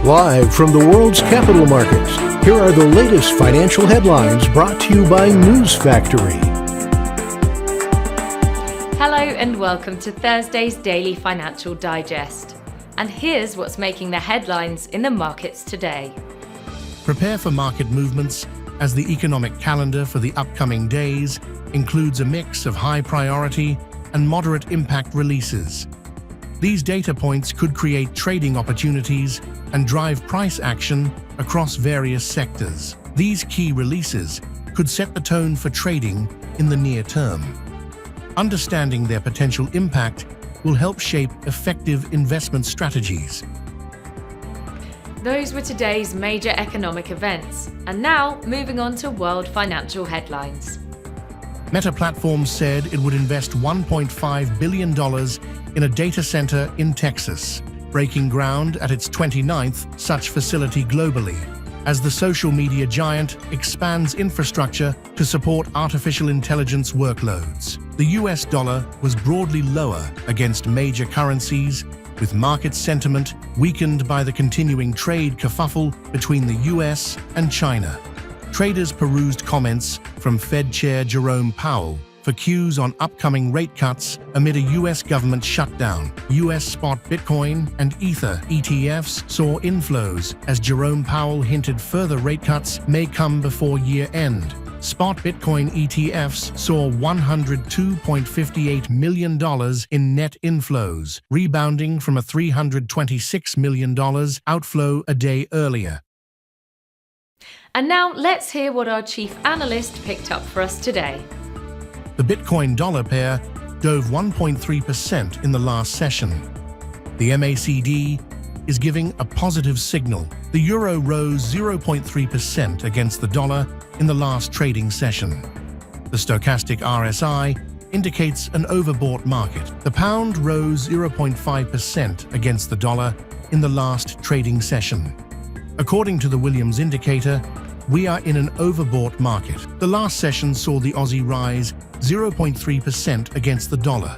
Live from the world's capital markets, here are the latest financial headlines brought to you by News Factory. Hello and welcome to Thursday's Daily Financial Digest. And here's what's making the headlines in the markets today. Prepare for market movements as the economic calendar for the upcoming days includes a mix of high priority and moderate impact releases. These data points could create trading opportunities and drive price action across various sectors. These key releases could set the tone for trading in the near term. Understanding their potential impact will help shape effective investment strategies. Those were today's major economic events. And now, moving on to world financial headlines. Meta Platforms said it would invest $1.5 billion in a data center in Texas, breaking ground at its 29th such facility globally, as the social media giant expands infrastructure to support artificial intelligence workloads. The US dollar was broadly lower against major currencies, with market sentiment weakened by the continuing trade kerfuffle between the US and China. Traders perused comments from Fed Chair Jerome Powell for cues on upcoming rate cuts amid a US government shutdown. US spot Bitcoin and Ether ETFs saw inflows as Jerome Powell hinted further rate cuts may come before year-end. Spot Bitcoin ETFs saw $102.58 million in net inflows, rebounding from a $326 million outflow a day earlier. And now let's hear what our chief analyst picked up for us today. The Bitcoin-dollar pair dove 1.3% in the last session. The MACD is giving a positive signal. The euro rose 0.3% against the dollar in the last trading session. The stochastic RSI indicates an overbought market. The pound rose 0.5% against the dollar in the last trading session. According to the Williams indicator, we are in an overbought market. The last session saw the Aussie rise 0.3% against the dollar.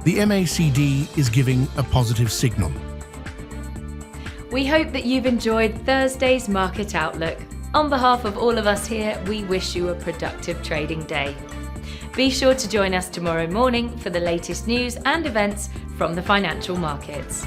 The MACD is giving a positive signal. We hope that you've enjoyed Thursday's Market Outlook. On behalf of all of us here, we wish you a productive trading day. Be sure to join us tomorrow morning for the latest news and events from the financial markets.